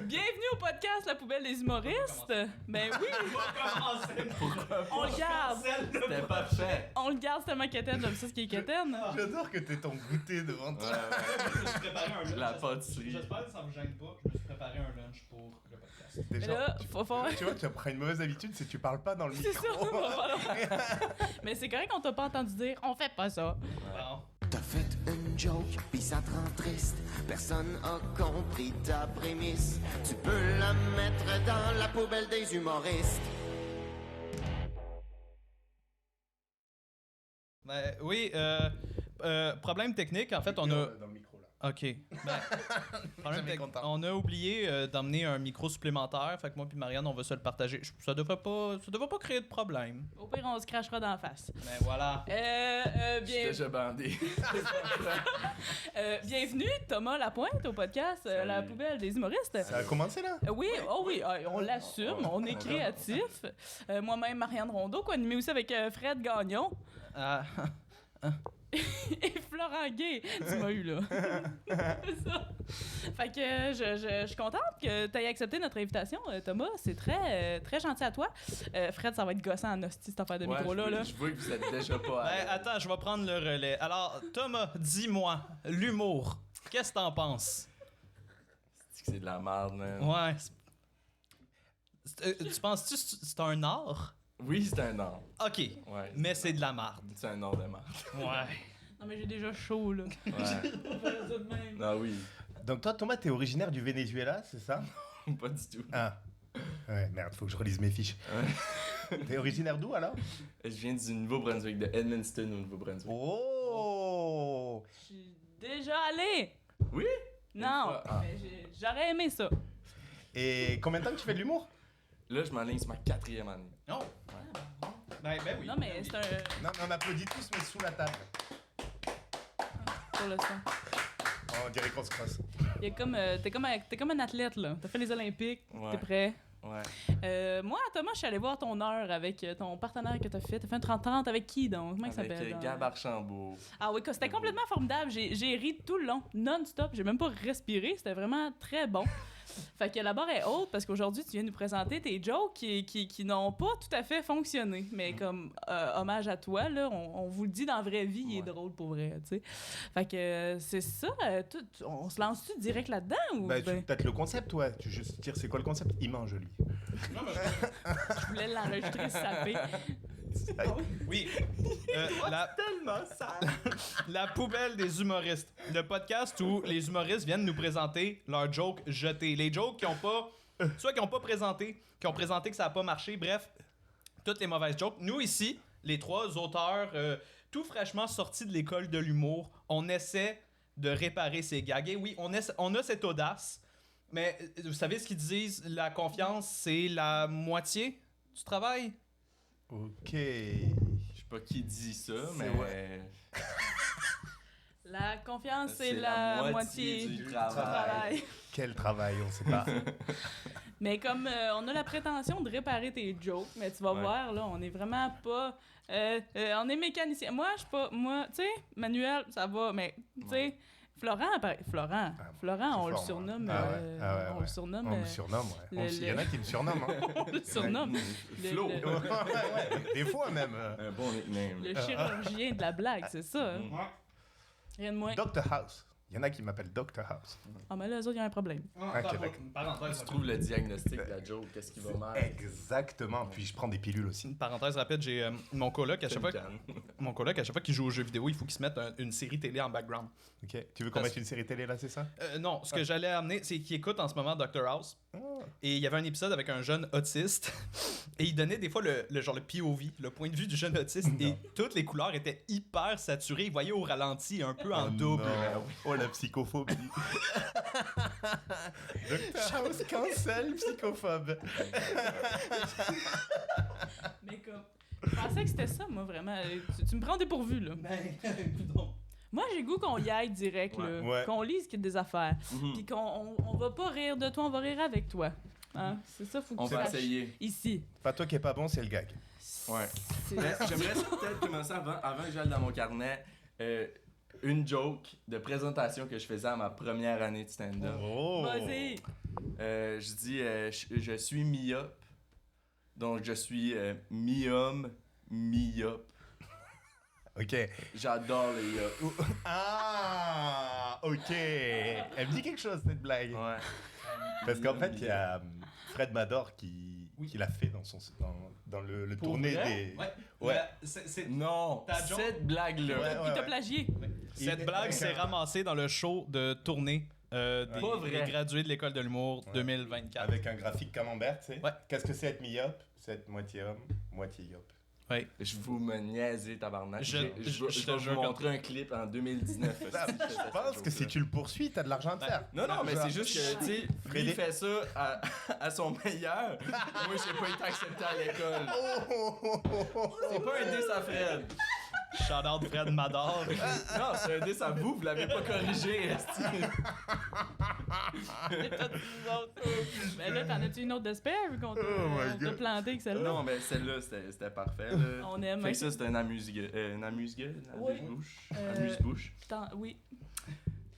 Bienvenue au podcast La Poubelle des humoristes. Ben oui, on le garde. C'était parfait. On le garde, c'est tellement quétaine, j'aime ça ce qui est quétaine. J'adore que t'aies ton goûter devant toi. Je me suis préparé un lunch. La pâtisserie. J'espère que ça vous gêne pas. Je me suis préparé un lunch pour le podcast. Mais Déjà, là, faut... tu vois, tu apprends une mauvaise habitude, c'est que tu parles pas dans le C'est ça, micro. on va falloir. Mais c'est correct qu'on t'a pas entendu dire, on fait pas ça. Bon. T'as fait une joke, pis ça te rend triste. Personne a compris ta prémisse. Tu peux la mettre dans la poubelle des humoristes. Ben, oui, problème technique, en fait, on a... Dans le micro, là. OK. Ben, problème Jamais content. on a oublié d'emmener un micro supplémentaire, fait que moi puis Marianne, on va se le partager. Ça devrait pas créer de problème. Au pire, on se crachera d'en face. Mais voilà. Je suis déjà bandé. Bienvenue, Thomas Lapointe, au podcast Salut. La Poubelle des humoristes. Ça a commencé, là? Oui, on l'assume, on est créatif. Moi-même, Marianne Rondeau, co-animée aussi avec Fred Gagnon Ah, et Florent Gay. Tu m'as eu, là. C'est ça. Fait que je suis contente que tu aies accepté notre invitation, Thomas. C'est très, très gentil à toi. Fred, ça va être gossant en hostie, cette affaire de micro-là. Là. Je vois que vous êtes déjà pas à ben, l'aise. attends, je vais prendre le relais. Alors, Thomas, dis-moi, l'humour, qu'est-ce que t'en penses? C'est de la merde, man. Ouais. Tu penses-tu que c'est un art? Oui, c'est un art. OK. Ouais. Mais c'est de la marde. C'est un art de merde. Ouais. Non, mais j'ai déjà chaud, là. Ouais. On va faire ça de même. Non, oui. Donc toi, Thomas, t'es originaire du Venezuela, c'est ça? Pas du tout. Ah. Ouais, merde, faut que je relise mes fiches. T'es originaire d'où, alors? Je viens du Nouveau-Brunswick, de Edmundston au Nouveau-Brunswick. Oh! Je suis déjà allée. Oui? Non, fois, ah. mais j'aurais aimé ça. Et combien de temps que tu fais de l'humour? Là, je m'enligne sur ma 4e année. Non. Ben oui. Non, mais c'est un... Non, mais on applaudit tous, mais sous la table. Pour le son. On dirait qu'on se crosse. Il y a comme, t'es comme un athlète, là. T'as fait les Olympiques, Ouais. t'es prêt. Ouais. Moi, Thomas, je suis allé voir ton heure avec ton partenaire que t'as fait. T'as fait un 30-30 avec qui, donc? Comment il Avec s'appelle? Gab Archambault. Ah oui, c'était complètement formidable. J'ai ri tout le long, non-stop. J'ai même pas respiré. C'était vraiment très bon. Fait que la barre est haute parce qu'aujourd'hui, tu viens nous présenter tes jokes qui n'ont pas tout à fait fonctionné. Mais comme hommage à toi, là, on vous le dit dans la vraie vie, il est Ouais. drôle pour vrai, tu sais. Fait que c'est ça. On se lance-tu direct là-dedans ou Bah, peut-être le concept, toi. Tu veux juste dire, c'est quoi le concept? Il mange, lui. je voulais l'enregistrer sapé. Oui. Tellement ça! La poubelle des humoristes. Le podcast où les humoristes viennent nous présenter leurs jokes jetés. Les jokes qui ont pas... Soit qui ont pas présenté, qui ont présenté que ça a pas marché. Bref, toutes les mauvaises jokes. Nous, ici, les trois auteurs tout fraîchement sortis de l'école de l'humour, on essaie de réparer ces gags. Et oui, on a cette audace. Mais vous savez ce qu'ils disent? La confiance, c'est la moitié du travail. Ok. Je sais pas qui dit ça, mais... vrai. La confiance, c'est la moitié du du travail. travail. Quel travail, on sait pas. Mais comme on a la prétention de réparer tes jokes, mais tu vas Ouais. voir, là, on est vraiment pas... on est mécanicien. Moi, je suis pas... Moi, tu sais, Manuel, ça va, mais, tu sais... Florent, Florent, on le fort, surnomme... hein. Ah ouais, ah ouais, on ouais. le surnomme... On me surnomme, ouais. Il y en a qui me surnomment. Hein. on le surnomme... Flo. le- Ouais, ouais, des fois même. Un bon nickname. Le chirurgien de la blague, c'est ça. Hein? Rien de moins. Dr House. Il y en a qui m'appellent Dr House. Ah, mais là, eux autres, il y a un problème. Ok, d'accord. Parenthèse, Tu trouves le diagnostic de la joke, qu'est-ce qui va mal? Exactement. Puis je prends des pilules aussi. parenthèse rapide, j'ai mon coloc, à chaque fois qu'il joue aux jeux vidéo, il faut qu'il se mette une série télé en background. Ok. Tu veux qu'on mette une série télé là, c'est ça? Non, ce que j'allais amener, c'est qu'il écoute en ce moment Dr House. Et il y avait un épisode avec un jeune autiste. Et il donnait des fois le genre le POV, le point de vue du jeune autiste. Et toutes les couleurs étaient hyper saturées. Il voyait au ralenti, un peu en double. Non. Oh, la psychophobie. Dr House cancel psychophobe. Mais comme... Je pensais que c'était ça, moi, vraiment. Tu me prends dépourvu, là. Moi, j'ai goût qu'on y aille direct, là. Ouais. Qu'on lise qu'il y a des affaires. Puis on va pas rire de toi, on va rire avec toi. Hein? C'est ça, faut que On tu va saches. essayer. Ici. Pas toi qui est pas bon, c'est le gag. Ouais. C'est- Mais j'aimerais peut-être commencer avant que j'aille dans mon carnet. une joke de présentation que je faisais à ma première année de stand-up. Oh! Vas-y. Je dis, je suis myope. Donc, je suis mi-homme, mi-yop. Ok. J'adore les yop. Ah! Ok. Elle me dit quelque chose, cette blague. Ouais. Parce qu'en fait, il y a Fred Mador qui l'a fait dans le Pour tournée vrai? des... Ouais. Ouais. Non, Ta joke? cette blague-là. Ouais, Il t'a plagié. Cette blague s'est ramassée dans le show de tournée Pas des vrai. gradués de l'école de l'humour 2024. Avec un graphique camembert, tu sais. Ouais. Qu'est-ce que c'est être mi-yop? C'est être moitié homme, moitié yop. Ouais. Je vous me niaisez, tabarnak. Je Je te vais jure vous montrer un clip en 2019. Je pense que si tu le poursuis, t'as de l'argent à te faire. Non, non, mais c'est juste que, tu sais, lui, Frédé- il fait ça à son meilleur. Moi, j'ai pas été accepté à l'école. C'est pas un diss à Fred. Shout out Fred Mador. Non, c'est un diss à vous, vous l'avez pas corrigé, esti. Mais là, t'en as-tu une autre d'espère vu qu'on t'a my on t'a God. planté avec celle-là? Non, mais celle-là, c'était parfait. Là. On aime. Fait que ça, c'était un amuse-gueule. Une amuse-gueule? Oui. Amuse-bouche? Euh, Oui.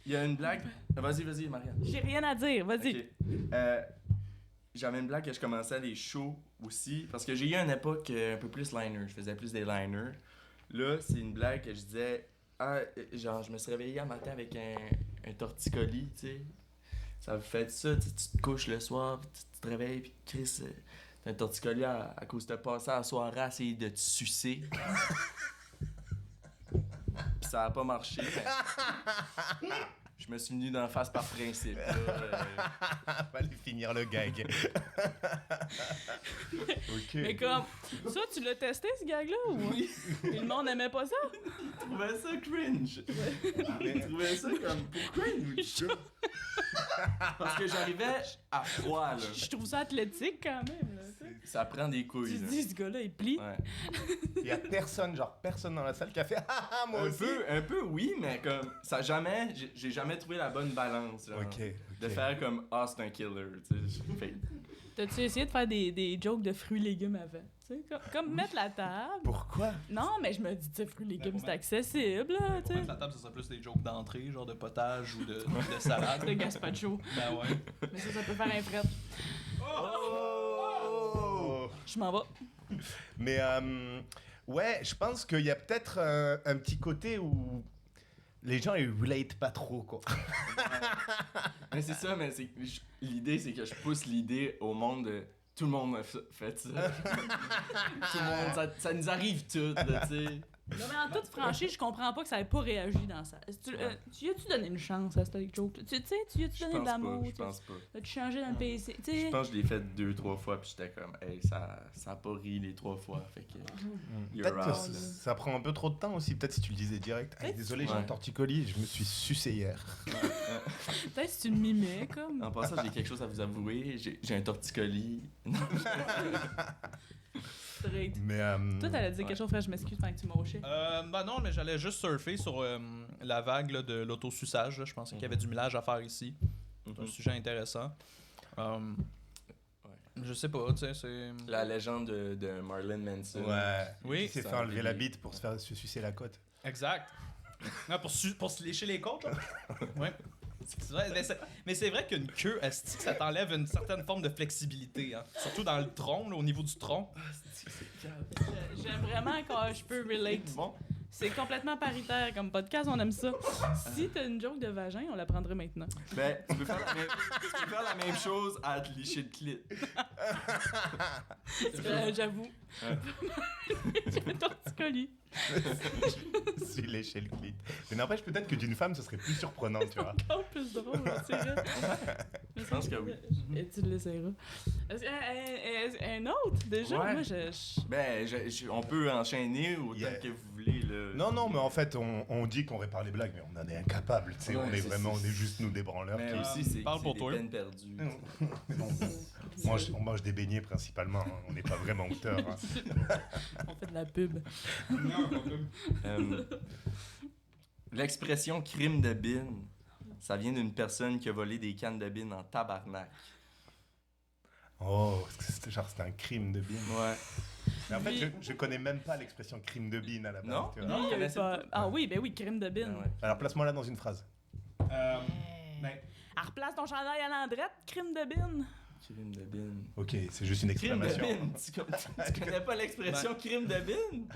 Il y a une blague. Vas-y, Marianne. J'ai rien à dire, vas-y. Ok. J'avais une blague que je commençais les shows aussi. Parce que j'ai eu une époque un peu plus liner. Je faisais plus des liners. Là, c'est une blague que je disais. Genre, je me suis réveillé un matin avec un torticolis, tu sais. Ça vous fait ça, tu te couches le soir, puis tu te réveilles, puis Chris, t'as un torticolis à cause de passer la soirée à essayer de te sucer. Puis ça a pas marché. Mais je me suis venu d'en face par principe. Là, Fallait finir le gag. Ok. Mais comme, ça, tu l'as testé, ce gag-là, ou? Oui. Et le monde aimait pas ça? Je trouvais ça cringe. Je trouvais ça comme, pourquoi il nous dit ça? Parce que j'arrivais à froid, là. Je trouve ça athlétique, quand même, là, tu sais. Ça prend des Tu couilles, te là. dis, ce gars-là, il plie. Ouais. Il y a personne dans la salle qui a fait « Ah, ah, moi aussi! » Un peu oui, mais comme, ça jamais, j'ai jamais trouvé la bonne balance, genre. Ok. De faire comme, c'est un killer, tu sais. Fait- T'as-tu essayé de faire des jokes de fruits et légumes avant? Tu sais, comme mettre la table. Pourquoi? Non, mais je me dis, tu sais, fruits et légumes, c'est accessible, là, tu Pour sais. mettre la table, ça serait plus des jokes d'entrée, genre de potage ou de salade. De gazpacho. Ben ouais. Mais ça peut faire un fret. Oh! Je m'en vais. Mais ouais, je pense qu'il y a peut-être un petit côté où les gens ils relate pas trop, quoi. Mais c'est ça, mais l'idée, c'est que je pousse l'idée au monde de tout le monde a fait ça. Tout le monde, ça nous arrive tout, là, tu sais. Non, mais en toute franchise, je comprends pas que ça ait pas réagi dans ça. Tu y as-tu donné une chance à cette joke? Tu sais, tu y as-tu Je donné de pense l'amour? pas, je pense pas. As-tu changé dans le PC? Tu Je sais, pense que je l'ai fait 2-3 fois, puis j'étais comme, hey, ça a pas ri les 3 fois, fait que you're Peut-être que out, là. ça prend un peu trop de temps aussi. Peut-être si tu le disais direct. Hey, désolé, j'ai un Ouais. torticolis, je me suis sucé hier. peut-être si tu le mimais, comme. En passant, j'ai quelque chose à vous avouer, j'ai un torticolis. Straight. Mais Toi, t'allais dire Ouais. quelque chose, frère, je m'excuse pendant que tu m'auchais. Ben non, mais j'allais juste surfer sur la vague là, de l'autosuçage. Je pensais qu'il y avait du millage à faire ici. C'est un sujet intéressant. Je sais pas, tu sais, c'est... La légende de Marilyn Manson. ouais. Oui, Il s'est ça fait enlever a la été- bite pour se sucer la côte. Exact. Non, pour se lécher les côtes, là. Ouais. C'est vrai, mais c'est vrai qu'une queue, asti, ça t'enlève une certaine forme de flexibilité. Hein. Surtout dans le tronc, là, au niveau du tronc. J'aime vraiment quand je peux relate. Bon, C'est complètement paritaire comme podcast, on aime ça. Si t'as une joke de vagin, on la prendrait maintenant. ben, tu peux faire la même chose à te licher le clit. J'avoue. J'ai un torticolis. Si lécher le clit. Mais n'empêche peut-être que d'une femme, ce serait plus surprenant, tu vois. Encore plus drôle, c'est vrai. Je pense que oui. Et tu l'essayeras. Un autre, déjà? Ouais. Moi, je... Ben, on peut enchaîner autant Yeah. que vous voulez, là. Non, mais en fait, on dit qu'on répare les blagues, mais on en est incapable, tu sais. Ouais, on est c'est- vraiment, on est juste nous des branleurs. Mais qui- aussi, c'est parle pour des toi. peines perdues. On mange des beignets principalement, hein. On n'est pas vraiment auteur. Hein. On fait de la pub. L'expression crime de bine, ça vient d'une personne qui a volé des cannes de bine en tabarnak. Oh, c'était un crime de bien. Ouais. Mais en fait, Lui- je connais même pas l'expression crime de bine à la base. Non? tu vois. Lui, il y a eu connaissais pas- pas? Ah oui, ben oui, crime de bin. Ah ouais. Alors place-moi là dans une phrase. Ben, Ah, replace ton chandail à l'andrette, crime de bin. Crime de bin. Ok, c'est juste une Crime de exclamation. bin. Tu connais pas l'expression crime de bin?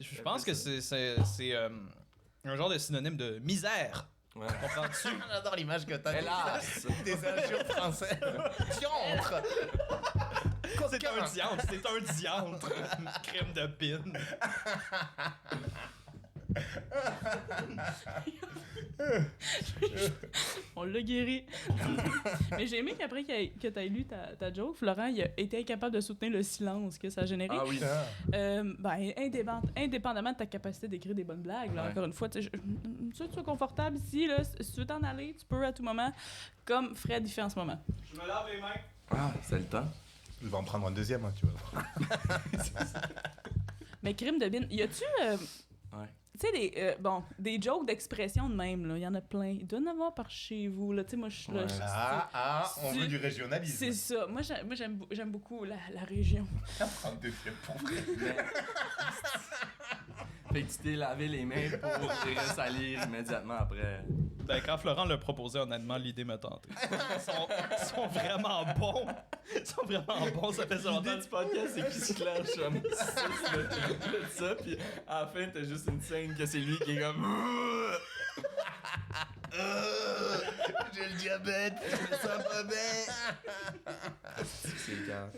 je pense que c'est un genre de synonyme de misère. Ouais. Comprends-tu? J'adore l'image que t'as. Hélas! Des injures françaises. Diantre. C'est un diantre, c'est un diantre. Crème de pin. On l'a guéri. Mais j'ai aimé qu'après que t'aies lu ta joke, Florent, il a été incapable de soutenir le silence que ça a généré. Ah oui. Ben, indépendamment de ta capacité d'écrire des bonnes blagues, là, Ouais. encore une fois, tu sais, tu sois confortable ici, là, si tu veux t'en aller, tu peux à tout moment, comme Fred y fait en ce moment. Je me lave les mains. Ah, c'est le temps. Je vais en prendre un deuxième, hein, tu vois. Mais crime de bin, y a-tu... Ouais. Tu sais, des jokes d'expression de même, là, il y en a plein. Il doit y en avoir par chez vous, là, tu sais, moi, je suis là... Ouais. On veut du régionalisme. C'est ça. Moi, j'aime beaucoup la région. Un deuxième pour vrai. Fait que tu t'es lavé les mains pour les salir immédiatement après. Ben, quand Florent l'a proposé, honnêtement, l'idée m'a tenté. Ils sont vraiment bons. Ils sont vraiment bons, ça fait ça longtemps. L'idée du podcast, c'est qu'il se clash comme ça, puis à la fin, t'as juste une scène que c'est lui qui est comme. J'ai le diabète, je me sens pas bien. C'est grave.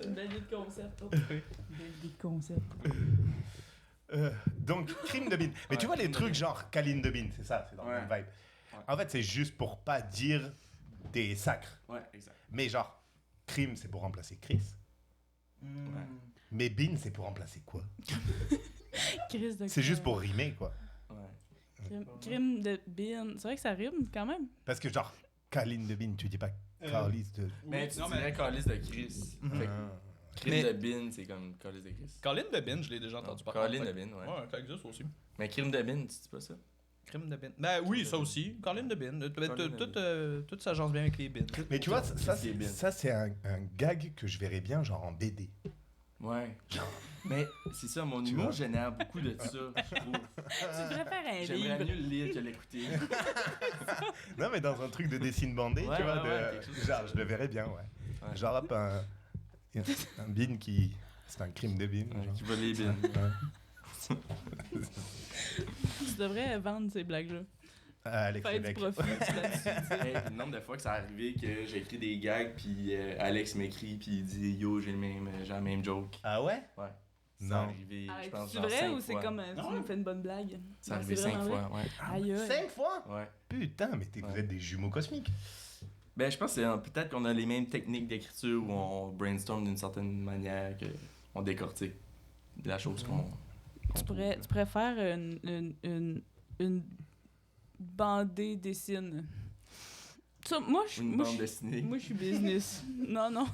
Une belle idée de concept. Oh. Une belle idée de concept. Donc, crime de bine. Mais tu Ouais, vois les crime de trucs bine. genre câline de bine, c'est ça, c'est dans le Ouais. même vibe. En fait, c'est juste pour pas dire des sacres. Ouais, exact. Mais genre, crime, c'est pour remplacer Chris. Ouais. Mais bine, c'est pour remplacer quoi? Crise de C'est juste pour rimer, quoi. Ouais. Crime de bin. C'est vrai que ça rime quand même. Parce que genre, câline de bine, tu dis pas calice de... Mais tu non, dirais calice de Chris. Fait que Ah. crime Mais- de bin, c'est comme calice de Chris. Colin de Bin, je l'ai déjà entendu parler. Colin de bin, ouais. Ouais, ça existe aussi. Mais crime de bin, tu dis pas ça? Crime de bin. Ben oui, ça aussi. Colin de Bin. de Tout s'agence bien avec les bins. Mais tu vois, ça, Qu'est-ce qui est bin? ça c'est un gag que je verrais bien genre en BD. Ouais. Mais c'est ça, mon Tu humour vois? génère beaucoup de ça, je trouve. Tu devrais faire un J'aimerais livre. mieux le lire que l'écouter. Non, mais dans un truc de dessin bandé, Ouais, tu vois, ouais, ouais, quelque chose genre, comme ça. je le verrais bien, ouais. Ouais. Genre, hop, un bin qui... C'est un crime de bin. genre. Qui va les bins. Ouais. Tu devrais vendre ces blagues-là. Alex Faire du Lévesque. profit là-dessus. Hey, le nombre de fois que ça arrivé que j'écris des gags, puis Alex m'écrit, puis il dit Yo, j'ai la même joke. Ah ouais? Ouais. Non. C'est arrivé, je pense, C'est genre vrai 5 ou c'est fois. comme tu nous fais une bonne blague? C'est Non, arrivé 5 vraiment vrai. fois, ouais. Aïe, aïe. 5 fois? Ouais. Putain, mais vous Ouais. êtes des jumeaux cosmiques. Ben, je pense que peut-être qu'on a les mêmes techniques d'écriture où on brainstorm d'une certaine manière, qu'on décortique de la chose qu'on. Tu pourrais faire une bandée dessine. Ça, moi, Une bande dessinée. Moi, je suis business. Non, moi,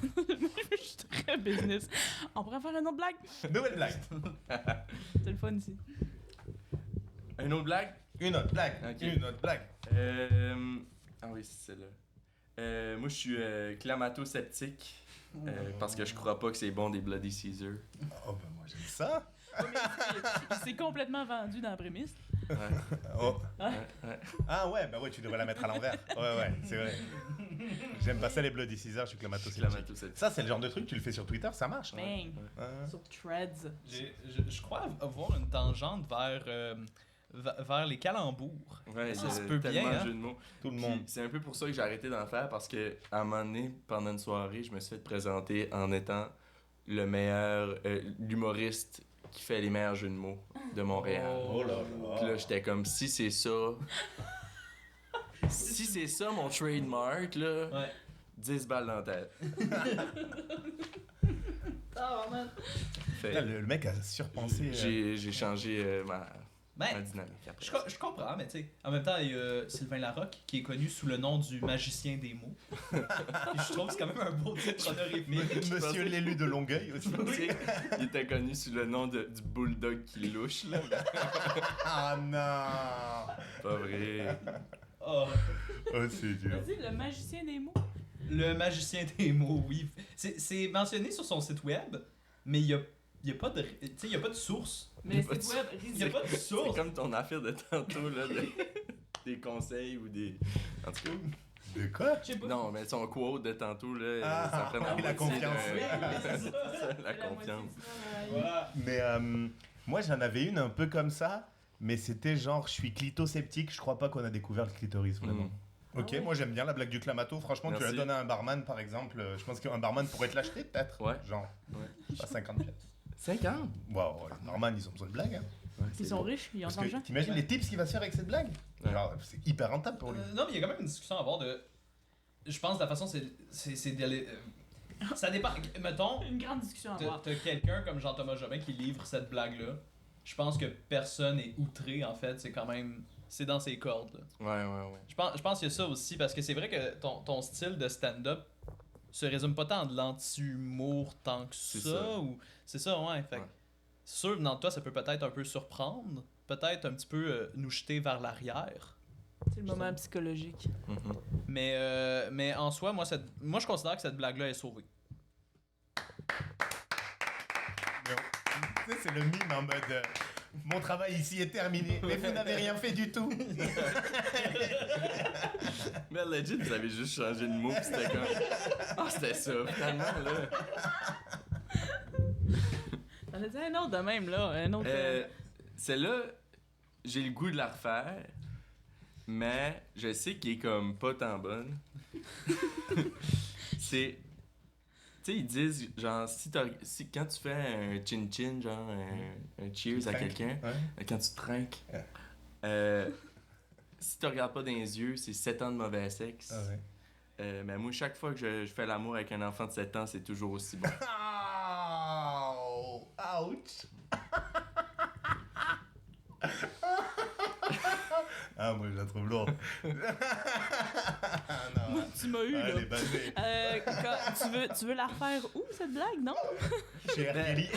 je suis très business. On pourrait faire une autre blague. Nouvelle blague. C'est le fun ici. Une autre blague Une autre blague. Ok. Une autre blague. Ah oui, c'est celle-là. Moi, je suis clamato-sceptique parce que je crois pas que c'est bon des Bloody Caesar. Oh, ben moi j'aime ça. Il s'est complètement vendu dans la prémisse. Ouais. Oh. Ah. Ouais. Ah ouais, bah ouais, tu devrais la mettre à l'envers. Ouais, c'est vrai. J'aime pas ça les Bloody Caesar, je suis clamato Clamato-sceptique. Ça, c'est le genre de truc, tu le fais sur Twitter, ça marche. Bang. Ouais. Sur Threads. Je crois avoir une tangente vers les calembours. Ouais, Ça se il y a peut tellement bien, de hein. jeux de mots. Tout le Puis monde. c'est un peu pour ça que j'ai arrêté d'en faire parce que à un moment donné, pendant une soirée, je me suis fait présenter en étant le meilleur l'humoriste qui fait les meilleurs jeux de mots de Montréal. Oh là Puis là. là, j'étais comme si c'est ça. Si c'est ça mon trademark là, Ouais. 10 balles dans la tête. Fait, Là, le mec a surpensé. j'ai changé ma Ben, dynamique après. je comprends, mais tu sais, en même temps, il y a Sylvain Larocque qui est connu sous le nom du magicien des mots. Puis je trouve que c'est quand même un beau titre honorifique. Monsieur l'élu de Longueuil aussi. Il était connu sous le nom du bulldog qui louche là. Ah non. Pas vrai. Oh, Oh, c'est dur. Vas-y, le magicien des mots. le magicien des mots, oui. C'est mentionné sur son site web, mais il y y a pas de, tu sais, y a pas de source. Mais pas c'est de- web, Y a pas de C'est source. comme ton affaire de tantôt, là, des conseils ou des... En tout cas, De quoi? Je sais pas. non, mais son quote de tantôt, là, Ah, ça prend oui, la confiance. C'est ça, la confiance. Voilà. Mais moi, j'en avais une un peu comme ça, mais c'était genre, je suis clito-sceptique, je crois pas qu'on a découvert le clitoris, vraiment. Mm. Ok, Ah ouais. moi j'aime bien la blague du clamato. Franchement, tu la Merci. donnes à un barman par exemple. Je pense qu'un barman pourrait te l'acheter peut-être. Ouais. Genre, Ouais. je sais pas, 50 pièces. 50? Waouh, les barman ils ont besoin de blagues. Hein. Ouais, Ils c'est sont bon. riches, ils ont Parce de l'argent. que t'imagines les tips qu'il va se faire avec cette blague? Ouais. Genre, c'est hyper rentable pour lui. Non, mais il y a quand même une discussion à avoir de. Je pense que la façon, c'est d'aller. Ça dépend. Mettons, Une grande discussion à avoir. t'as quelqu'un comme Jean-Thomas Jobin qui livre cette blague-là. Je pense que personne est outré, en fait. C'est quand même. C'est dans ses cordes, là. Ouais. Je pense qu'il y a ça aussi, parce que c'est vrai que ton style de stand-up se résume pas tant de l'anti-humour tant que C'est ça, ça. ou... C'est ça, ouais. Fait que Ouais. c'est sûr, venant de toi, ça peut peut-être un peu surprendre, peut-être un petit peu nous jeter vers l'arrière. C'est le moment psychologique. Mhm. Mais en soi, moi, je considère que cette blague-là est sauvée. Tu sais, c'est le mime en mode mon travail ici est terminé, mais vous n'avez rien fait du tout. Mais legit, vous avez juste changé de mot, pis c'était comme... Ah, c'était ça, finalement, là. T'en as dit un autre de même, là. Un autre. Celle-là, j'ai le goût de la refaire, mais je sais qu'il est comme pas tant bonne. C'est... Tu sais, ils disent, genre, si quand tu fais un chin-chin, genre, un cheers à Trinque. quelqu'un, Ouais. quand tu trinques, Ouais. si tu regardes pas dans les yeux, c'est 7 ans de mauvais sexe. Ah ouais. Mais moi, chaque fois que je fais l'amour avec un enfant de 7 ans, c'est toujours aussi bon. Ow! Ouch! Ah, moi je la trouve lourde. Ah, non. Tu m'as eu, Ah, là. elle est basée. Tu veux la refaire où, cette blague, non? Chez R. Kelly.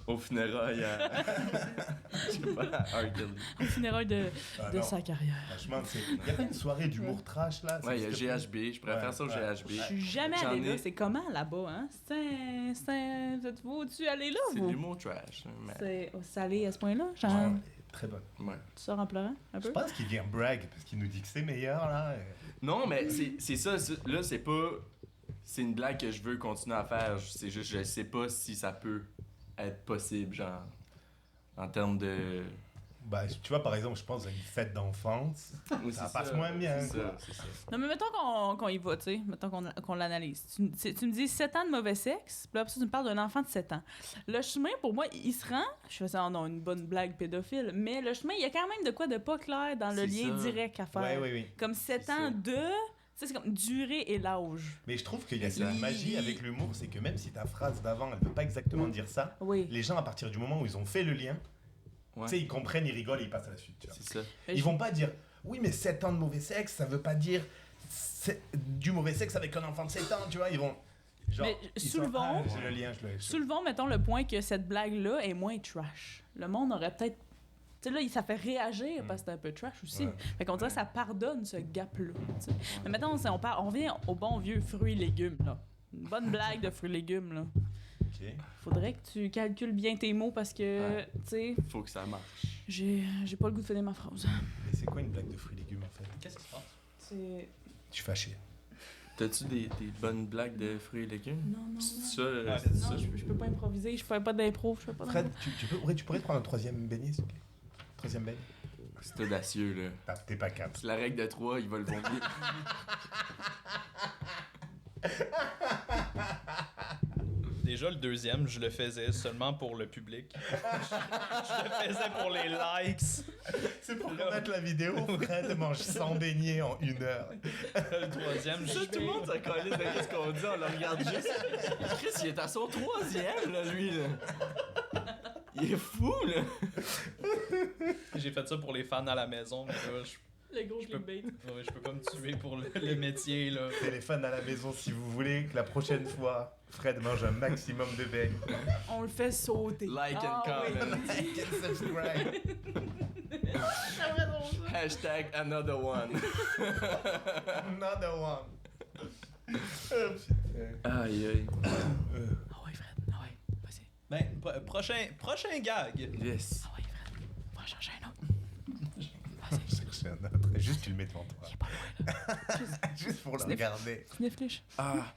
Au funérailles à... Je sais pas, à R. Kelly. Au funérailles de non. sa carrière. Franchement, il y a pas une soirée d'humour trash là? Ouais, il y a existe GHB, je préfère Ouais, ça au ouais. GHB. Je suis jamais J'en allée ai- là. C'est comment, là-bas, hein? Vous-tu allé là, C'est de vous? l'humour trash. hein, Mais... C'est salé à ce point-là? Genre, pas. Ouais, très bonne. Ouais. tu sors en pleurant, un Je peu? pense qu'il vient brag parce qu'il nous dit que c'est meilleur là. Non, mais c'est ça. Là, c'est pas... C'est une blague que je veux continuer à faire. C'est juste, je sais pas si ça peut être possible, genre... En termes de... Bah, tu vois, par exemple, je pense à une fête d'enfance. Oui, Ça c'est passe moins bien, C'est quoi. ça, c'est ça. Non, mais mettons qu'on y va, tu sais. Mettons qu'on l'analyse. Tu me dis 7 ans de mauvais sexe, puis après ça, tu me parles d'un enfant de 7 ans. Le chemin, pour moi, il se rend... Je faisais, oh non, une bonne blague pédophile, mais le chemin, il y a quand même de quoi de pas clair dans le C'est lien ça. direct à faire. Ouais, oui, oui. Comme 7 C'est ans ça. de... Tu sais, c'est comme durée et l'âge. Mais je trouve qu'il y a C'est ça. cette magie avec l'humour, c'est que même si ta phrase d'avant, elle veut pas exactement dire ça, Oui. les gens, à partir du moment où ils ont fait le lien, Ouais. tu sais, ils comprennent, ils rigolent et ils passent à la suite. Tu vois. C'est ça. Mais Ils vont pas dire oui, mais 7 ans de mauvais sexe, ça veut pas dire du mauvais sexe avec un enfant de 7 ans, tu vois. Ils vont. Genre, Mais ils soulevons- sont, ah, j'ai le lien, je le. Soulevons, mettons, le point que cette blague-là est moins trash. Le monde aurait peut-être... Tu sais, là, ça fait réagir parce que c'est un peu trash aussi. Ouais. Fait qu'on dirait que ça pardonne ce gap-là. tu sais. Mais mettons, on revient au bon vieux fruits et légumes, là. Une bonne blague de fruits et légumes, là. Ok. Faudrait que tu calcules bien tes mots parce que, Ouais. tu sais, Faut que ça marche. j'ai pas le goût de finir ma phrase. Mais c'est quoi une blague de fruits et légumes en fait? Qu'est-ce qui se passe? C'est... Je suis fâché. T'as-tu des bonnes blagues de fruits et légumes? Non. C'est ça, Ouais, c'est Non, ça. je peux pas improviser, je fais pas d'impro, je fais pas Fred, tu pourrais te prendre un troisième beignet, s'il te plaît? Troisième beignet? C'est audacieux, là. Ah, t'es pas capable. C'est la règle de 3, il va le vomir. Déjà, le deuxième, je le faisais seulement pour le public. Je le faisais pour les likes. C'est pour mettre la vidéo, Fred mange 100 beignets en 1 heure. Le troisième, je Tout le monde se calisse de qu'est-ce qu'on dit, on le regarde juste. Chris, il est à son 3e, là, lui, là. Il est fou, là. j'ai fait ça pour les fans à la maison. Mais là, Le gros Je peux- clickbait. je peux pas me tuer pour le métier, là. Téléphone à la maison si vous voulez que la prochaine fois, Fred mange un maximum de beignes. On le fait sauter. Like and Ah, oui. comment. Like and subscribe. C'est vrai drôle, ça. Hashtag another one. Another one. Aïe, aïe. Ah ouais, Fred. Ah Ben, prochain gag. Yes. Ah ouais, Fred, on va chercher un autre. Chercher un autre. Juste, tu le mets devant toi. Il est pas loin, là. Juste pour le Sniff. regarder. Snifflish. Ah.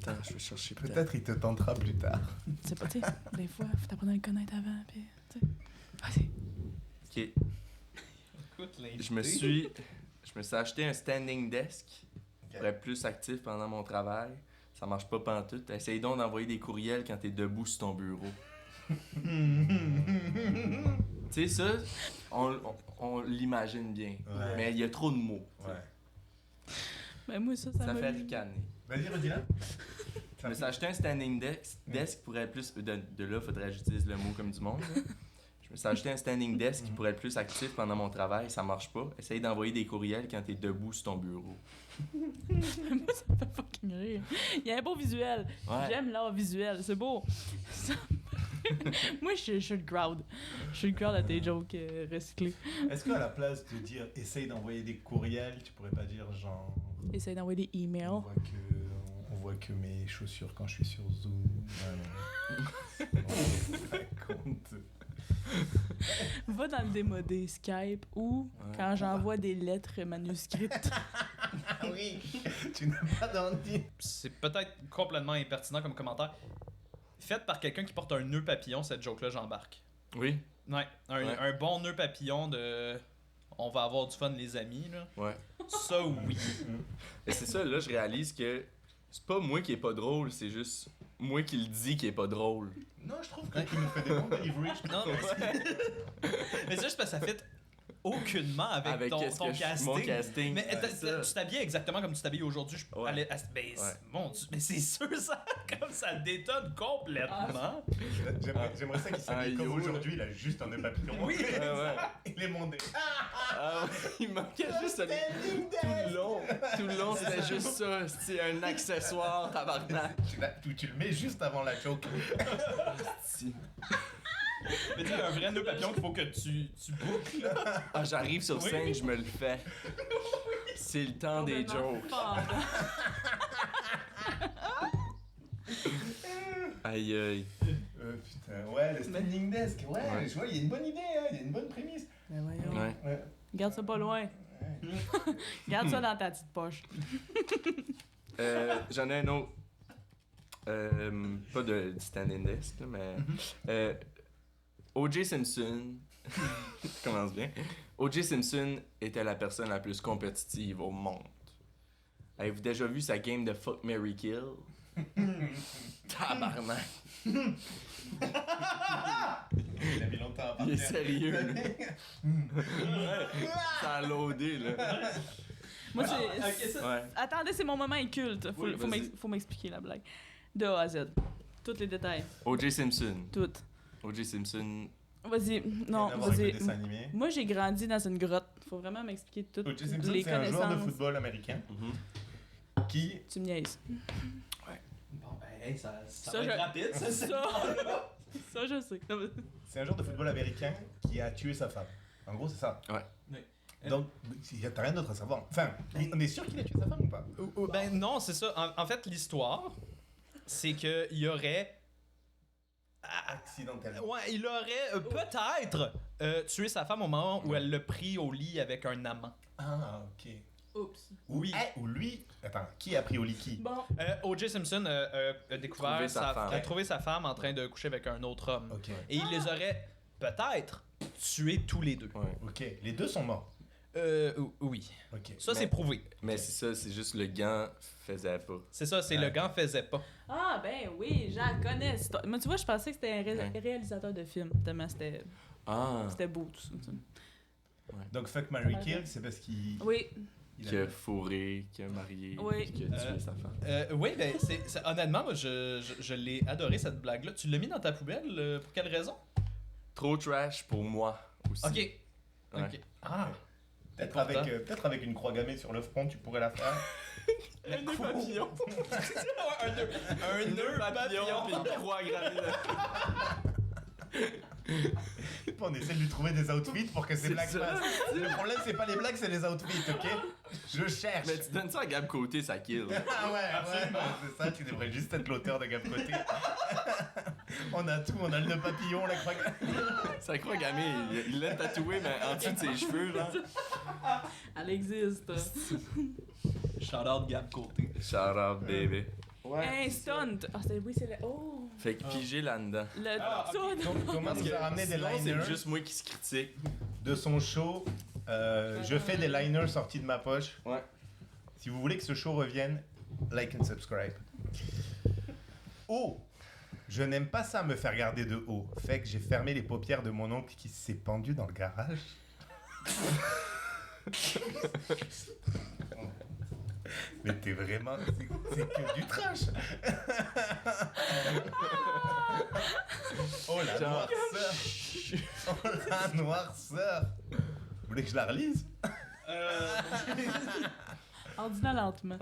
Attends, je vais chercher peut-être. Peut-être il te tentera plus tard. Tu sais pas, tu sais, des fois, faut t'apprendre à le connaître avant, puis, tu sais. Vas-y. Ok. Écoute, Je me suis acheté un standing desk pour être plus actif pendant mon travail. Ça marche pas pantoute. Essaye donc d'envoyer des courriels quand t'es debout sur ton bureau. Tu sais, ça, on l'imagine bien. Ouais. Mais il y a trop de mots. Ouais. Ben, moi, ça Ça m'a fait mis- ricaner. Vas-y, redis-la. Je me suis acheté un standing desk pour être plus. De là, faudrait que j'utilise le mot comme du monde. là. Je me suis acheté un standing desk pour être plus actif pendant mon travail. Ça marche pas. Essaye d'envoyer des courriels quand t'es debout sur ton bureau. Moi, ça me fait fucking rire. Il y a un beau visuel. Ouais. J'aime l'art visuel, c'est beau. Ça- Moi, je suis le crowd. Je suis le crowd à tes jokes recyclés. Est-ce qu'à la place de dire essaye d'envoyer des courriels, tu pourrais pas dire genre. Essaye d'envoyer des emails. On voit que mes chaussures quand je suis sur Zoom. On raconte. Va dans le démodé Skype ou Ouais. quand j'envoie des lettres manuscrites. Ah oui, tu n'as pas d'envie. C'est peut-être complètement impertinent comme commentaire. Fait par quelqu'un qui porte un nœud papillon, cette joke-là, j'embarque. Oui? Ouais, Ouais. un bon nœud papillon de... On va avoir du fun, les amis, là. Ouais. Ça, oui. Et c'est ça, là, je réalise que c'est pas moi qui est pas drôle, c'est juste moi qui le dis qui est pas drôle. Non, je trouve que tu nous fais des bons delivery. Non, mais c'est juste parce que ça fit aucunement avec, ton qu'est-ce que casting. mon casting. Mais Ouais, ça. tu t'habilles exactement comme tu t'habilles aujourd'hui. Ouais. Ben, Ouais. mon Dieu, mais c'est sûr, ça, comme ça détonne complètement. J'aimerais ça qu'il s'habille comme yo, aujourd'hui, il a juste un nœud papillon. Oui. Ouais. Il est mondé. Ah, il manquait juste ça. Tout le long, c'était juste ça. C'est un accessoire, tabarnak. Tu le mets juste avant la joke. Mais tu sais, un vrai nœud papillon qu'il faut que tu boucles. Ah, j'arrive sur scène, je me le fais. C'est le temps des jokes. Aïe aïe. Putain, ouais, le standing desk. Ouais, Ouais. je vois, il y a une bonne idée, hein, il y a une bonne prémisse. Ben voyons. Ouais. Ouais. Garde ça pas loin. Garde ça dans ta petite poche. J'en ai un autre. Pas de standing desk, là, mais. O.J. Simpson. Commence bien. O.J. Simpson était la personne la plus compétitive au monde. Avez-vous déjà vu sa game de Fuck, Marry, Kill? Tabarnak! Il a mis longtemps à Il est partir. sérieux, là. Ouais, ça a loadé, là. Moi, c'est. Ok, ça- Ouais. Attendez, c'est mon moment inculte. Oui, vas-y. Faut m'expliquer la blague. De A à Z. Tous les détails. O.J. Simpson. Toutes. O.J. Simpson. Vas-y. Non, Rien à voir avec le vas-y. dessin animé. Moi, j'ai grandi dans une grotte. Faut vraiment m'expliquer toutes O.J. Simpson, les c'est un joueur de connaissances. football américain qui. Tu me niaises. Bon, ben, hey, ça Ça, va être je- rapide, ça. Ça, je sais. C'est un joueur de football américain qui a tué sa femme. En gros, c'est ça. Ouais. Oui. Donc, t'as rien d'autre à savoir. Enfin, on est sûr qu'il a tué sa femme ou pas? Ben non, c'est ça. En fait, l'histoire, c'est qu'il y aurait... Accidentellement. Ouais, il aurait peut-être tué sa femme au moment où elle l'a pris au lit avec un amant. Ah, ok. Oups. Oui. Ou lui. Attends, qui a pris au lit qui? Bon. O.J. Simpson a découvert Trouvé sa femme. a trouvé sa femme en train de coucher avec un autre homme. Ok. Et il les aurait peut-être tués tous les deux. Ouais. Ok. Les deux sont morts. Oui. Ok. Ça, Mais- c'est prouvé. Mais c'est ça, c'est juste le gant faisait pas. C'est ça, c'est le gant faisait pas. Ah, ben oui, j'en connais. cette histoire. Mais tu vois, je pensais que c'était un Ouais. réalisateur de film. Tellement c'était Ah! beau, tout ça. tu sais. Donc, Fuck, Marry, Kill, c'est parce qu'il. Oui. il Qui a fourré, qui a marié, Oui. puis qui a tué sa femme. Oui, ben, honnêtement, moi, je l'ai adoré cette blague-là. Tu l'as mis dans ta poubelle pour quelle raison? Trop trash pour moi aussi. Ok. Ouais. Ok. Ah. Peut-être avec une croix gammée sur le front, tu pourrais la faire. Un nœud papillon. un nœud papillon. puis une croix gravée On essaie de lui trouver des outfits pour que ces C'est blagues ça. passent. Le problème, c'est pas les blagues, c'est les outfits, ok? Je cherche. Mais tu donnes ça à Gab Côté, ça kill. Ah ouais, Absolument. c'est ça, tu devrais juste être l'auteur de Gab Côté. On a tout, on a le nœud papillon, la croix gammée. Ça croit gammé, il l'a tatoué, mais en dessous de ses cheveux, genre. Elle existe. Shout out Gab Côté. Shout out, baby. Un stunt. Ah, c'est le. Oh! Fait que piger là-dedans. Le Donc, Thomas Parce nous a ramené des sinon, liners c'est juste moi qui se critique. de son show. Je fais des liners sortis de ma poche. Ouais. Si vous voulez que ce show revienne, like and subscribe. Oh! Je n'aime pas ça me faire regarder de haut. Fait que j'ai fermé les paupières de mon oncle qui s'est pendu dans le garage. Mais t'es vraiment... C'est que du trash. Oh la Genre- noirceur. Oh la noirceur. Vous voulez que je la relise? Ordina lentement.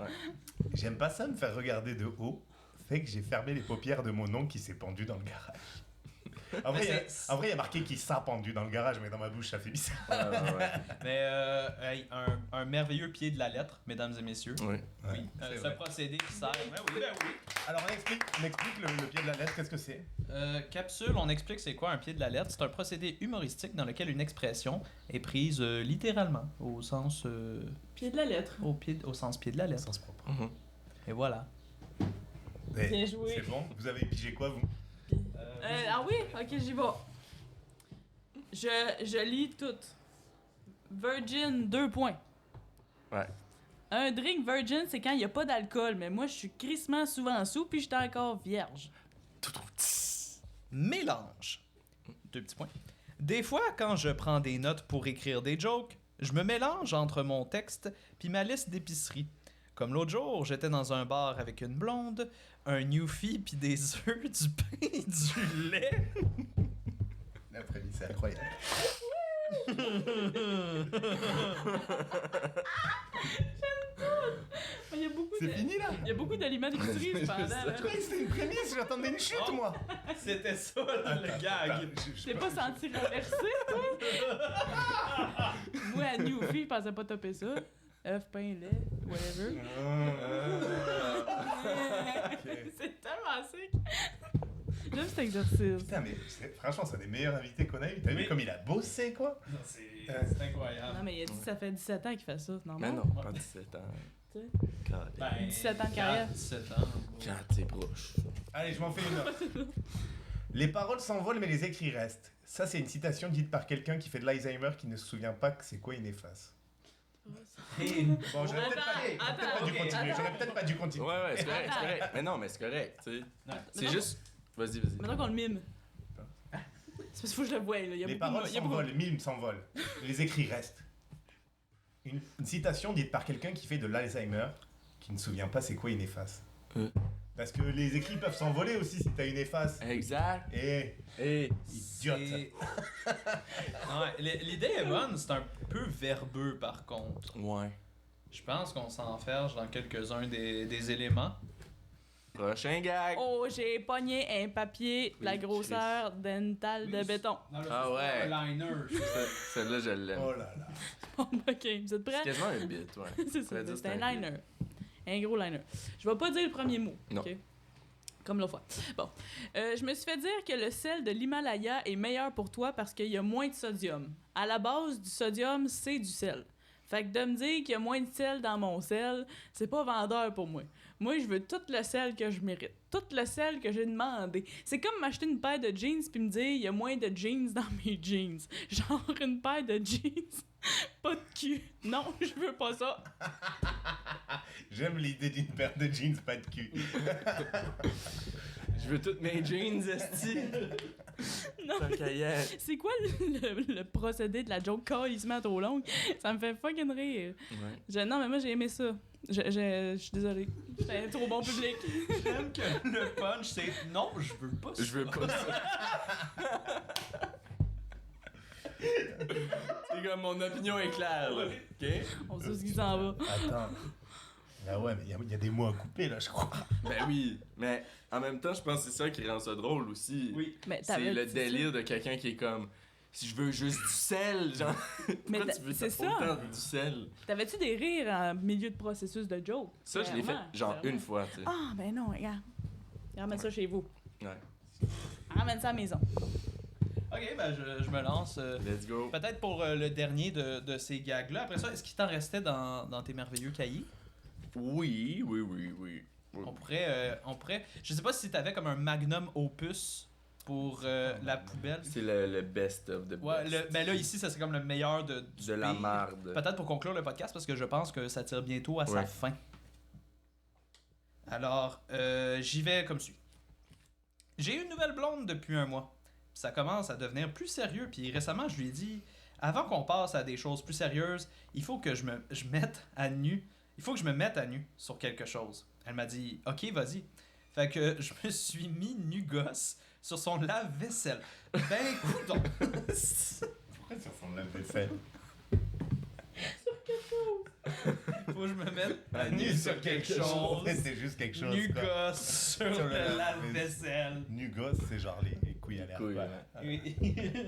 J'aime pas ça me faire regarder de haut. Fait que j'ai fermé les paupières de mon oncle qui s'est pendu dans le garage. En vrai, il y a marqué qu'il s'est pendu dans le garage, mais dans ma bouche, ça fait bizarre. Ouais. Mais hey, un merveilleux pied de la lettre, mesdames et messieurs. Oui. Oui, c'est ce vrai. procédé qui sert. Ben oui. Alors, on explique le pied de la lettre, qu'est-ce que c'est? Capsule, on explique c'est quoi un pied de la lettre. C'est un procédé humoristique dans lequel une expression est prise littéralement, au sens Pied de la lettre. au sens pied de la lettre. Sens propre. Mhm. Et voilà. Bien joué. C'est bon? Vous avez pigé quoi, vous? Ah oui? Ok, j'y vais. Je lis tout. Virgin, 2 points. Ouais. Un drink virgin, c'est quand il n'y a pas d'alcool, mais moi, je suis crissement souvent sous, puis j'étais encore vierge. Mélange. 2 petits points. Des fois, quand je prends des notes pour écrire des jokes, je me mélange entre mon texte puis ma liste d'épicerie. Comme l'autre jour, j'étais dans un bar avec une blonde, un Newfie puis des œufs, du pain et du lait. L'après-midi, c'est incroyable. Il y a beaucoup C'est fini, là? Il y a beaucoup d'aliments d'épicerie, cependant. Je croyais que c'était une prémisse, j'attendais une chute, moi! C'était ça, le gag. T'es pas senti renversé, toi? Moi, à Newfie, je pensais pas topper ça. œuf, pain, lait, whatever. C'est tellement sick. J'aime cet exercice. Putain, mais franchement, c'est un des meilleurs invités qu'on a eu. T'as vu comme il a bossé, quoi? C'est incroyable. Non, mais il a dit que ça fait 17 ans qu'il fait ça, c'est normal. Mais non, pas 17 ans. Tu sais. Quand, 17 ans de carrière. 17 ans. quand t'es proche. Allez, je m'en fais une autre. Les paroles s'envolent, mais les écrits restent. Ça, c'est une citation dite par quelqu'un qui fait de l'Alzheimer qui ne se souvient pas que c'est quoi une efface. Bon, j'aurais peut-être pas dû continuer. Ouais, c'est correct, c'est correct. Mais non, mais c'est correct, tu sais. C'est non. juste. Vas-y. Maintenant qu'on le mime. C'est parce qu'il faut que je le voie, là. Il y a Les beaucoup paroles il y a beaucoup- s'envolent, le mime s'envole. Les écrits restent. Une citation dite par quelqu'un qui fait de l'Alzheimer qui ne se souvient pas c'est quoi une efface. Parce que les écrits peuvent s'envoler aussi si t'as une efface. Exact. Eh, idiote. Ouais, l'idée est bonne, c'est un peu verbeux par contre. Ouais. Je pense qu'on s'enferge dans quelques-uns des éléments. Prochain gag. Oh, j'ai pogné un papier de la Oui, grosseur d'une dalle de béton. Ah ouais. Liner. Celle-là, je l'aime. Oh là là. Bon, ok, vous êtes prêts? C'est quasiment un bit, ouais. C'est ça, Ça veut dire c'est c'est un un liner. Un gros liner. Je vais pas dire le premier mot. Non. ok? Comme l'autre fois. Bon. Je me suis fait dire que le sel de l'Himalaya est meilleur pour toi parce qu'il y a moins de sodium. À la base, du sodium, c'est du sel. Fait que de me dire qu'il y a moins de sel dans mon sel, c'est pas vendeur pour moi. Moi, je veux tout le sel que je mérite. Tout le sel que j'ai demandé. C'est comme m'acheter une paire de jeans puis me dire il y a moins de jeans dans mes jeans. Genre une paire de jeans, pas de cul. Non, je veux pas ça. J'aime l'idée d'une paire de jeans pas de cul. Je veux toutes mes jeans, esti. Non, Tant qu'à y être. c'est quoi le procédé de la joke calissement trop longue? Ça me fait fucking rire. Ouais. Non, mais moi, j'ai aimé ça. Je suis désolée. J'étais un trop bon public. J'aime que le punch, c'est non, je veux pas ça. Je veux pas ça. C'est comme mon opinion est claire, là. OK? On sait ce qui s'en va. Attends. Ah ouais, mais il y a des mots à couper là, je crois. Ben oui, mais en même temps, je pense que c'est ça qui rend ça drôle aussi. Oui. Mais C'est t'avais le dit délire de quelqu'un qui est comme si je veux juste du sel, genre. Mais Pourquoi tu veux c'est ça. autant du sel? T'avais-tu des rires en milieu de processus de joke? Ça, je l'ai fait Clairement, genre clairement. une fois, tu sais. Ah, ben non, regarde. Regarde, mets ça chez vous. Ouais. Ramène ça à la maison. Ok, ben je me lance. Let's go. Peut-être pour le dernier de ces gags-là. Après ça, est-ce qu'il t'en restait dans tes merveilleux cahiers? Oui. On pourrait. Je sais pas si t'avais comme un magnum opus pour la poubelle. C'est le best of the best. Ouais, mais là, ici, ça serait comme le meilleur du De la pire. marde. Peut-être pour conclure le podcast, parce que je pense que ça tire bientôt à sa Ouais. fin. Alors, j'y vais comme suit. J'ai une nouvelle blonde depuis un mois. Ça commence à devenir plus sérieux, puis récemment, je lui ai dit, avant qu'on passe à des choses plus sérieuses, il faut que je mette à nu. Il faut que je me mette à nu sur quelque chose. Elle m'a dit, ok, vas-y. Fait que je me suis mis nu gosse sur son lave-vaisselle. Ben, coudonc. Pourquoi sur son lave-vaisselle? Faut que je me mette à nu sur quelque chose. C'est juste quelque chose. Nu quoi. gosse sur Sur le le lave-vaisselle. Nu gosse, c'est genre les couilles à l'air. Couilles, quoi. ouais. Oui.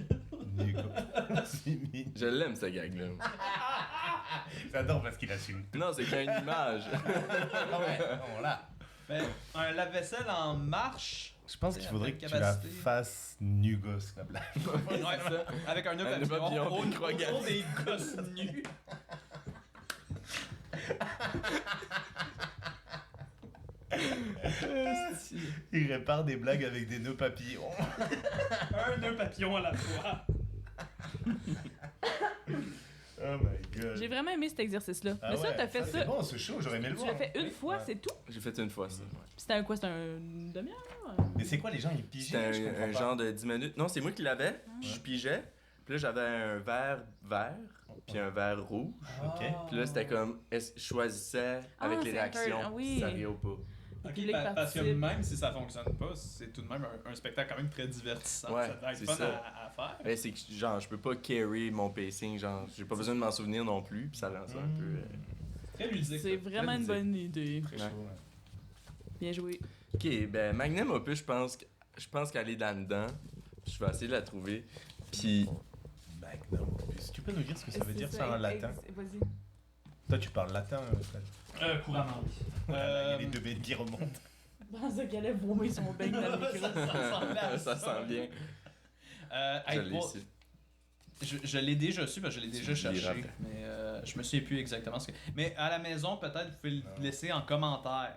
Nu gosse. Je l'aime, ce gag-là. J'adore parce qu'il assume. Non, c'est qu'une image. Ah ouais, voilà. Ben, un lave-vaisselle en marche. Je pense qu'il faudrait que tu la Capacité. fasses nu gosse comme là. Ouais, ça. avec un nœud Un nœud papillon, papillon, puis une croix autour gammée. des gosses nus. Il répare des blagues avec des nœuds papillons. Un nœud papillon à la fois. Oh my god. J'ai vraiment aimé cet exercice-là. Ah Mais ça, ouais, t'as fait C'est ça. bon, ce show, j'aurais aimé le Tu voir. l'as fait une Oui. fois, Ouais. c'est tout? J'ai fait une fois, ça. Puis c'était un quoi? C'était une demi-heure? Mais c'est quoi les gens, ils pigent? C'était Je comprends un pas. genre de 10 minutes. Non, c'est moi qui l'avais. Je pigeais. Puis là, j'avais un verre vert, puis un verre rouge. Ok. Puis là, c'était comme, je choisissais avec Ah, les c'est réactions un- oui. si ça riait ou pas. Ok, public parce que participe. même si ça fonctionne pas, c'est tout de même un spectacle quand même très divertissant. Ouais, ça doit être c'est fun ça. à faire. Ben, c'est que, genre, je peux pas carry mon pacing, genre, j'ai pas besoin de m'en souvenir non plus, puis ça rend ça un peu... Très ludique. C'est vraiment une ludique. bonne idée. Très chaud, ouais. Bien joué. Ok, ben, Magnum Opus, je pense qu'elle est là-dedans. Je vais essayer de la trouver. Puis, Magnum opus. Tu peux nous dire ce que ça veut dire ça en latin? Vas-y. Toi, tu parles latin, Fred. Couramment. Il y a les deux bêtes qui remontent. Je pensais qu'elle allait vomir son bec dans le micro. ça sent bien. Je l'ai bon, ici. je l'ai déjà su, parce que je l'ai déjà le liras cherché. après. Mais je me souviens plus exactement ce que. Mais à la maison, peut-être, vous pouvez le laisser en commentaire.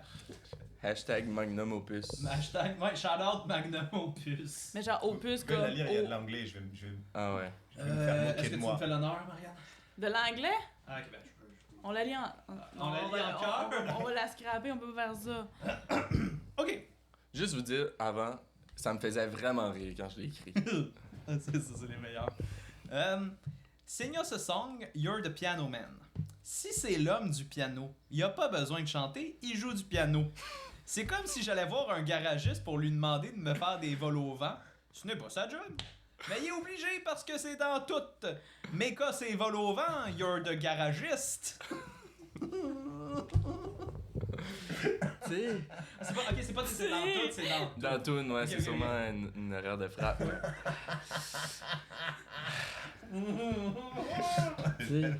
Hashtag Magnum Opus. Hashtag, ouais, shout-out Magnum Opus. Mais genre opus Je vais la comme. lire, il y a de O- l'anglais, je vais Ah ouais. me faire Est-ce moquer que de tu moi. me fais l'honneur, Marianne? De l'anglais? Ah, ok, ben je peux. On la lit en. On la lit en cœur? On va la scraper, on peut faire ça. Ok. Juste vous dire, avant, ça me faisait vraiment rire quand je l'ai écrit. c'est les meilleurs. Sing us a song, you're the piano man. Si c'est l'homme du piano, il a pas besoin de chanter, il joue du piano. C'est comme si j'allais voir un garagiste pour lui demander de me faire des vols au vent. Ce n'est pas sa job. Mais il est obligé parce que c'est dans tout. Mais quand c'est vol au vent, you're the garagiste. Tu sais, C'est pas, ok, c'est pas c'est dans tout, c'est dans tout. dans Toon, ouais, Ok, c'est ok, sûrement une erreur de frappe.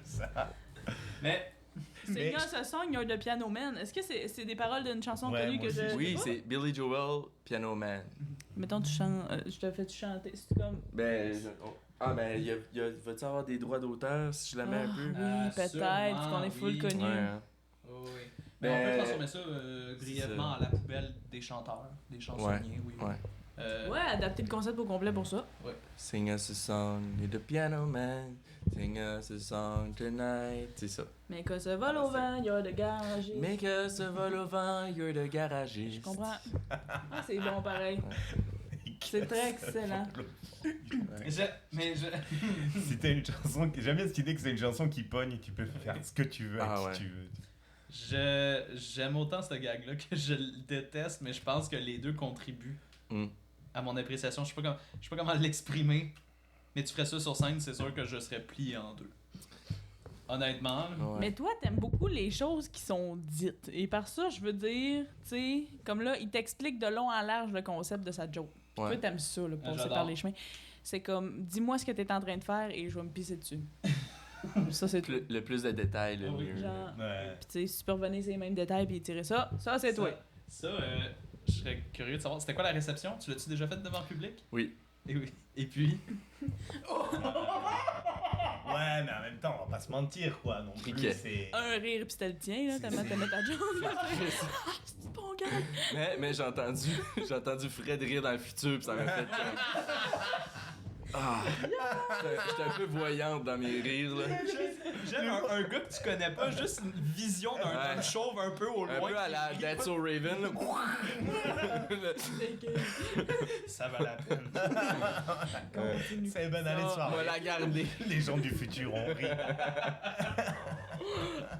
Ça. Mais C'est Mais- quand ce song, You're the Piano Man. Est-ce que c'est des paroles d'une chanson Ouais, connue moi que aussi, je. Oui, sais pas? c'est Billy Joel, Piano Man. Mettons, tu chantes. Je te fais-tu chanter? C'est comme. Ben, ben, va-tu avoir des droits d'auteur si je la mets un peu? Oui, peut-être, sûrement, puis qu'on est full oui. connu. Ouais, hein. Oh, oui. Mais on peut Ben, transformer ça brièvement à la poubelle des chanteurs, des chansonniers, oui. ouais. Ouais, adapter le concept au complet pour ça. Sing us a song, you're the piano man. Sing us a song tonight. C'est ça. Mais que ça vole au vent, You're the garage. Make us a vol au vent, you're the garagiste. Je comprends. Ah, c'est bon pareil. C'est très excellent. Mais je... Si t'as une chanson, j'aime bien cette idée que c'est une chanson qui pogne et tu peux faire ce que tu veux avec Ah qui ouais. tu veux. J'aime autant ce gag-là que je le déteste, mais je pense que les deux contribuent Mm. à mon appréciation. Je sais pas comment l'exprimer, mais tu ferais ça sur scène, c'est sûr que je serais plié en deux. Honnêtement. là. Ouais. Mais toi, t'aimes beaucoup les choses qui sont dites. Et par ça, je veux dire, tu sais, comme là, il t'explique de long en large le concept de sa joke. Ouais. Toi, t'aimes ça, là, passer J'adore. par les chemins. C'est comme, dis-moi ce que t'es en train de faire et je vais me pisser dessus. Ça, c'est tout. Le plus de détails, le Ah oui. mieux. Genre, Ouais. pis tu sais, si tu peux revenir sur les mêmes détails puis tirer ça, ça, c'est toi. Ça, je serais curieux de savoir, c'était quoi la réception? Tu l'as-tu déjà faite devant le public? Oui. Et oui. Et puis? Ouais, mais en même temps, on va pas se mentir, quoi, non plus, Ok. c'est... Un rire pis c'était le tien, là, tellement t'aimais ta joke. C'est bon gars. Mais j'ai entendu Fred rire dans le futur, pis ça m'a fait comme... Ah! J'étais un peu voyante dans mes rires, là. J'aime un gars que tu connais pas, juste une vision d'un Ouais. homme chauve un peu au loin. Un peu à la qui rit. That's So Raven, là. Ça va la peine. C'est ben allez On soirée. va la garder. Les gens du futur ont ri.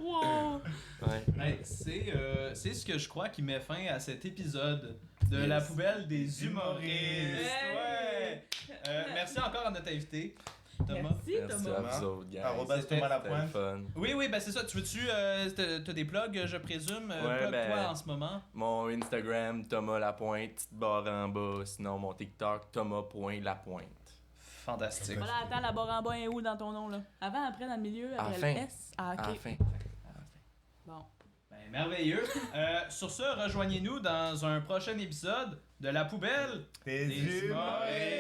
Wow. Ouais. Hey, c'est ce que je crois qui met fin à cet épisode de Yes. La poubelle des humoristes. Hey. Ouais. Merci encore à notre invité, Thomas. Merci Merci Thomas. à vous autres, gars. Arrobas c'était- Thomas C'était le Lapointe. fun. Oui, ben c'est ça. Tu veux-tu. T'as des plugs, je présume. Ouais, Plug ben- toi en ce moment. Mon Instagram, Thomas Lapointe, petite barre en bas. Sinon, mon TikTok, Thomas.Lapointe. Fantastique. Voilà, attends, la barre en bas est où dans ton nom, là? Avant, après, dans le milieu, À la après fin. le S? Ah, À la ok. fin. Bon. Ben, merveilleux. Sur ce, rejoignez-nous dans un prochain épisode de La poubelle Des des humoristes. humoristes.